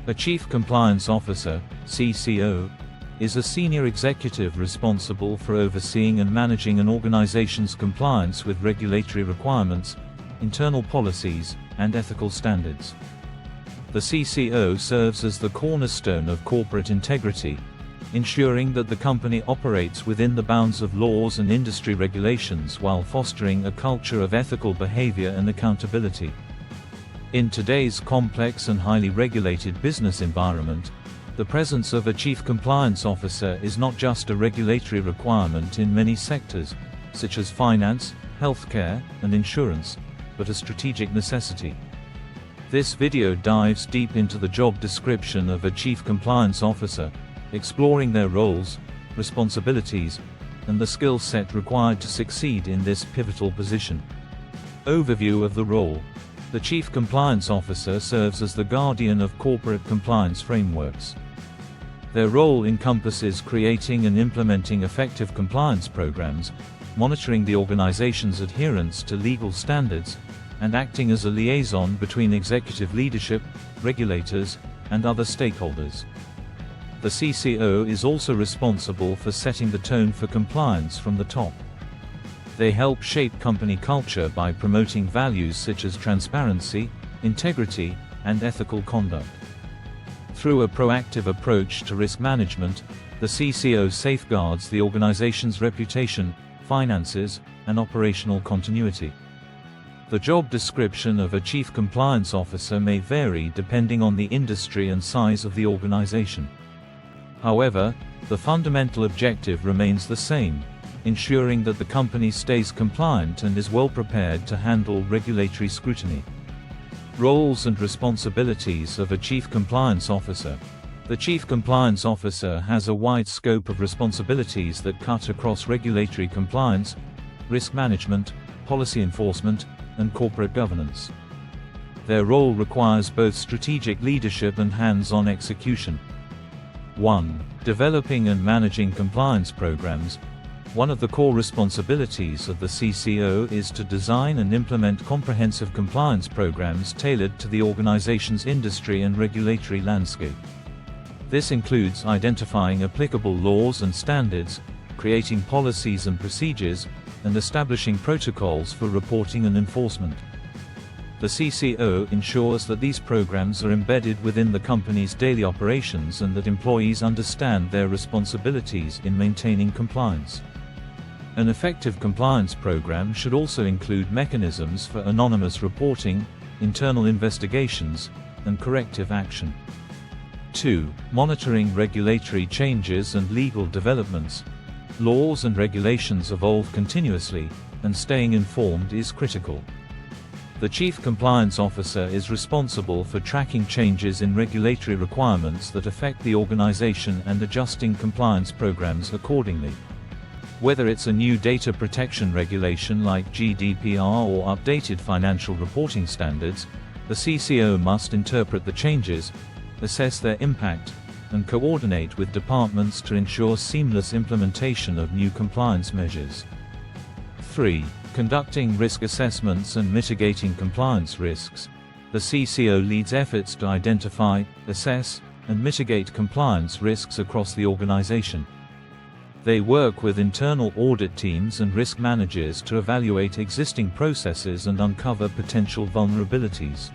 A Chief Compliance Officer, CCO, is a senior executive responsible for overseeing and managing an organization's compliance with regulatory requirements, internal policies, and ethical standards. The CCO serves as the cornerstone of corporate integrity, ensuring that the company operates within the bounds of laws and industry regulations while fostering a culture of ethical behavior and accountability. In today's complex and highly regulated business environment, the presence of a Chief Compliance Officer is not just a regulatory requirement in many sectors, such as finance, healthcare, and insurance, but a strategic necessity. This video dives deep into the job description of a Chief Compliance Officer, exploring their roles, responsibilities, and the skill set required to succeed in this pivotal position. Overview of the role. The Chief Compliance Officer serves as the guardian of corporate compliance frameworks. Their role encompasses creating and implementing effective compliance programs, monitoring the organization's adherence to legal standards, and acting as a liaison between executive leadership, regulators, and other stakeholders. The CCO is also responsible for setting the tone for compliance from the top. They help shape company culture by promoting values such as transparency, integrity, and ethical conduct. Through a proactive approach to risk management, the CCO safeguards the organization's reputation, finances, and operational continuity. The job description of a Chief Compliance Officer may vary depending on the industry and size of the organization. However, the fundamental objective remains the same: ensuring that the company stays compliant and is well prepared to handle regulatory scrutiny. Roles and responsibilities of a Chief Compliance Officer. The Chief Compliance Officer has a wide scope of responsibilities that cut across regulatory compliance, risk management, policy enforcement, and corporate governance. Their role requires both strategic leadership and hands-on execution. 1. Developing and managing compliance programs. One of the core responsibilities of the CCO is to design and implement comprehensive compliance programs tailored to the organization's industry and regulatory landscape. This includes identifying applicable laws and standards, creating policies and procedures, and establishing protocols for reporting and enforcement. The CCO ensures that these programs are embedded within the company's daily operations and that employees understand their responsibilities in maintaining compliance. An effective compliance program should also include mechanisms for anonymous reporting, internal investigations, and corrective action. 2. Monitoring regulatory changes and legal developments. Laws and regulations evolve continuously, and staying informed is critical. The Chief Compliance Officer is responsible for tracking changes in regulatory requirements that affect the organization and adjusting compliance programs accordingly. Whether it's a new data protection regulation like GDPR or updated financial reporting standards, the CCO must interpret the changes, assess their impact, and coordinate with departments to ensure seamless implementation of new compliance measures. 3. Conducting risk assessments and mitigating compliance risks. The CCO leads efforts to identify, assess, and mitigate compliance risks across the organization. They work with internal audit teams and risk managers to evaluate existing processes and uncover potential vulnerabilities.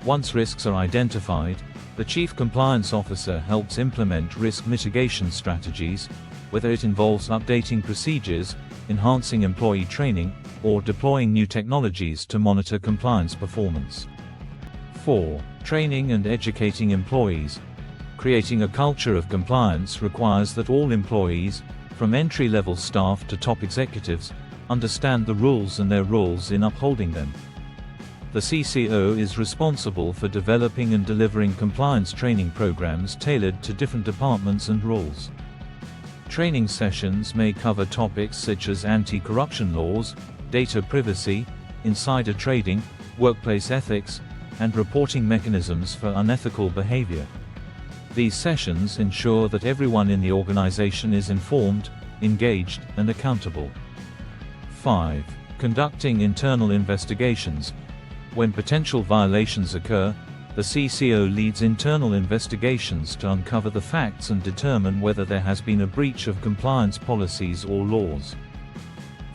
Once risks are identified, the Chief Compliance Officer helps implement risk mitigation strategies, whether it involves updating procedures, enhancing employee training, or deploying new technologies to monitor compliance performance. 4. Training and educating employees. Creating a culture of compliance requires that all employees, from entry-level staff to top executives, understand the rules and their roles in upholding them. The CCO is responsible for developing and delivering compliance training programs tailored to different departments and roles. Training sessions may cover topics such as anti-corruption laws, data privacy, insider trading, workplace ethics, and reporting mechanisms for unethical behavior. These sessions ensure that everyone in the organization is informed, engaged, and accountable. 5. Conducting internal investigations. When potential violations occur, The CCO leads internal investigations to uncover the facts and determine whether there has been a breach of compliance policies or laws.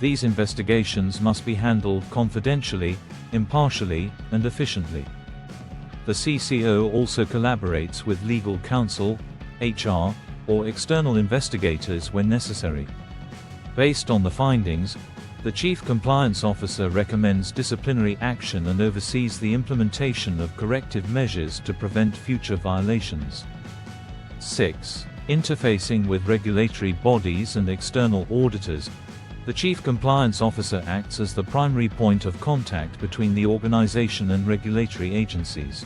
These investigations must be handled confidentially, impartially, and efficiently. The CCO also collaborates with legal counsel, HR, or external investigators when necessary. Based on the findings, the Chief Compliance Officer recommends disciplinary action and oversees the implementation of corrective measures to prevent future violations. 6. Interfacing with regulatory bodies and external auditors. The Chief Compliance Officer acts as the primary point of contact between the organization and regulatory agencies.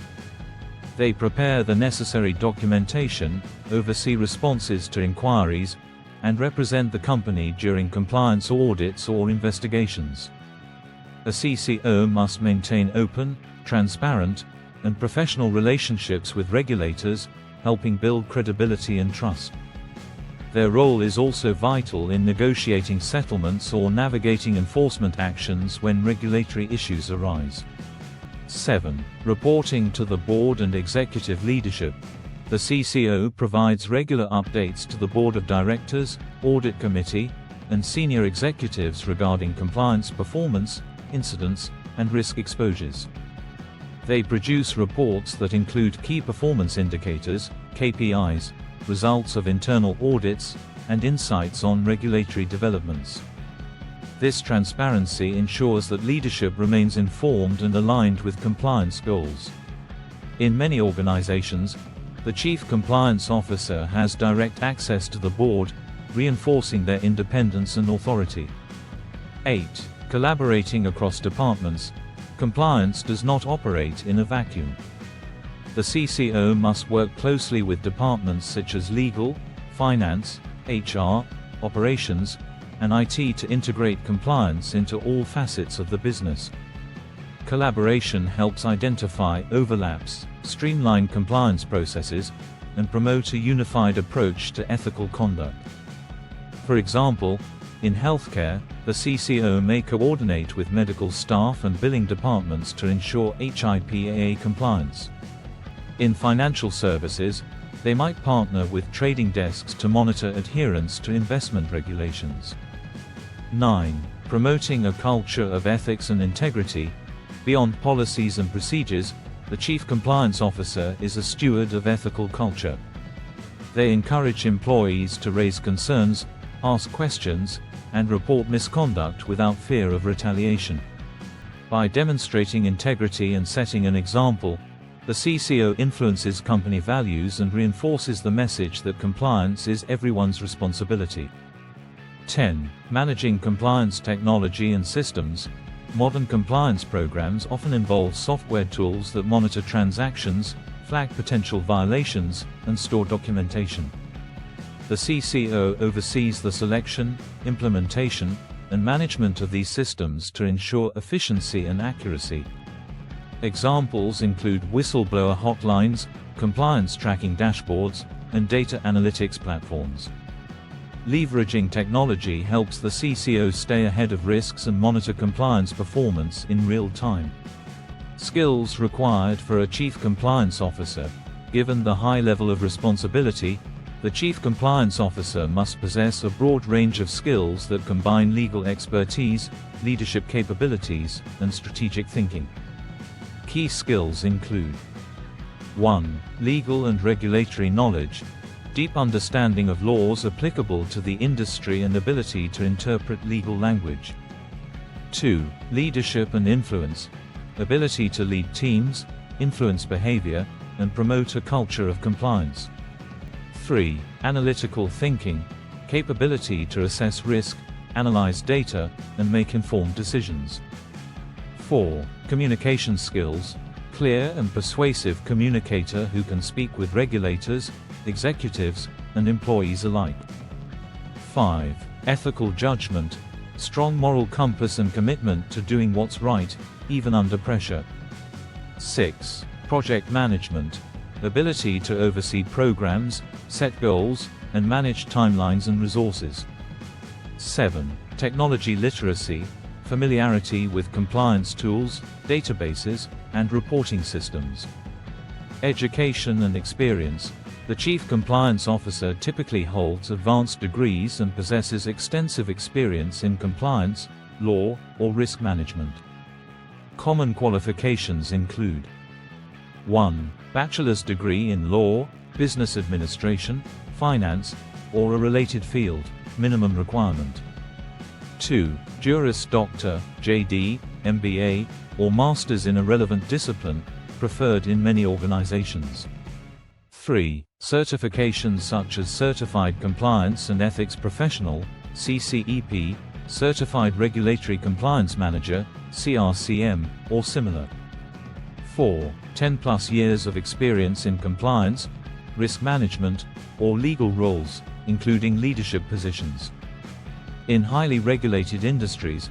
They prepare the necessary documentation, oversee responses to inquiries, and represent the company during compliance audits or investigations. A CCO must maintain open, transparent, and professional relationships with regulators, helping build credibility and trust. Their role is also vital in negotiating settlements or navigating enforcement actions when regulatory issues arise. 7. Reporting to the board and executive leadership. The CCO provides regular updates to the Board of Directors, Audit Committee, and senior executives regarding compliance performance, incidents, and risk exposures. They produce reports that include key performance indicators, KPIs, results of internal audits, and insights on regulatory developments. This transparency ensures that leadership remains informed and aligned with compliance goals. In many organizations, the Chief Compliance Officer has direct access to the board, reinforcing their independence and authority. 8. Collaborating across departments. Compliance does not operate in a vacuum. The CCO must work closely with departments such as legal, finance, HR, operations, and IT to integrate compliance into all facets of the business. Collaboration helps identify overlaps, streamline compliance processes, and promote a unified approach to ethical conduct. For example, in healthcare, the CCO may coordinate with medical staff and billing departments to ensure HIPAA compliance. In financial services, they might partner with trading desks to monitor adherence to investment regulations. 9. Promoting a culture of ethics and integrity. Beyond policies and procedures, the Chief Compliance Officer is a steward of ethical culture. They encourage employees to raise concerns, ask questions, and report misconduct without fear of retaliation. By demonstrating integrity and setting an example, the CCO influences company values and reinforces the message that compliance is everyone's responsibility. 10. Managing compliance technology and systems. Modern compliance programs often involve software tools that monitor transactions, flag potential violations, and store documentation. The CCO oversees the selection, implementation, and management of these systems to ensure efficiency and accuracy. Examples include whistleblower hotlines, compliance tracking dashboards, and data analytics platforms. Leveraging technology helps the CCO stay ahead of risks and monitor compliance performance in real time. Skills required for a Chief Compliance Officer. Given the high level of responsibility, the Chief Compliance Officer must possess a broad range of skills that combine legal expertise, leadership capabilities, and strategic thinking. Key skills include 1. Legal and regulatory knowledge. Deep understanding of laws applicable to the industry and ability to interpret legal language. 2. Leadership and influence. Ability to lead teams, influence behavior, and promote a culture of compliance. 3. Analytical thinking. Capability to assess risk, analyze data, and make informed decisions. 4. Communication skills. Clear and persuasive communicator who can speak with regulators, executives, and employees alike. 5. Ethical judgment. Strong moral compass and commitment to doing what's right, even under pressure. 6. Project management. Ability to oversee programs, set goals, and manage timelines and resources. 7. Technology literacy. Familiarity with compliance tools, databases, and reporting systems. Education and experience. The Chief Compliance Officer typically holds advanced degrees and possesses extensive experience in compliance, law, or risk management. Common qualifications include 1. Bachelor's degree in law, business administration, finance, or a related field, minimum requirement. 2. Juris Doctor, JD, MBA, or Masters in a relevant discipline, preferred in many organizations. 3. Certifications such as Certified Compliance and Ethics Professional, CCEP, Certified Regulatory Compliance Manager, CRCM, or similar. 4. 10+ years of experience in compliance, risk management, or legal roles, including leadership positions. In highly regulated industries,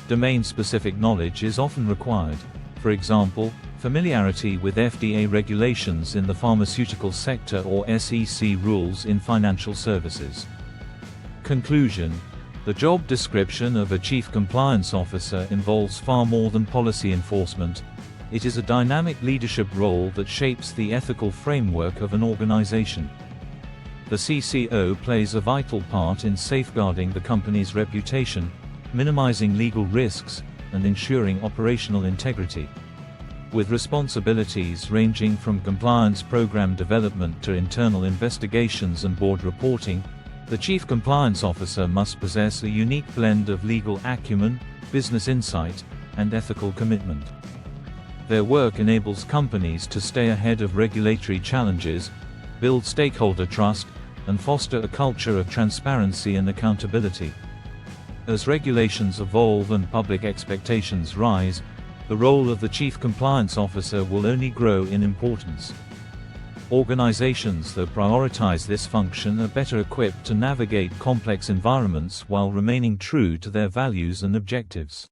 domain-specific knowledge is often required. For example, familiarity with FDA regulations in the pharmaceutical sector or SEC rules in financial services. Conclusion: the job description of a Chief Compliance Officer involves far more than policy enforcement. It is a dynamic leadership role that shapes the ethical framework of an organization. The CCO plays a vital part in safeguarding the company's reputation, minimizing legal risks, and ensuring operational integrity. With responsibilities ranging from compliance program development to internal investigations and board reporting, the Chief Compliance Officer must possess a unique blend of legal acumen, business insight, and ethical commitment. Their work enables companies to stay ahead of regulatory challenges, build stakeholder trust, and foster a culture of transparency and accountability. As regulations evolve and public expectations rise, the role of the Chief Compliance Officer will only grow in importance. Organizations that prioritize this function are better equipped to navigate complex environments while remaining true to their values and objectives.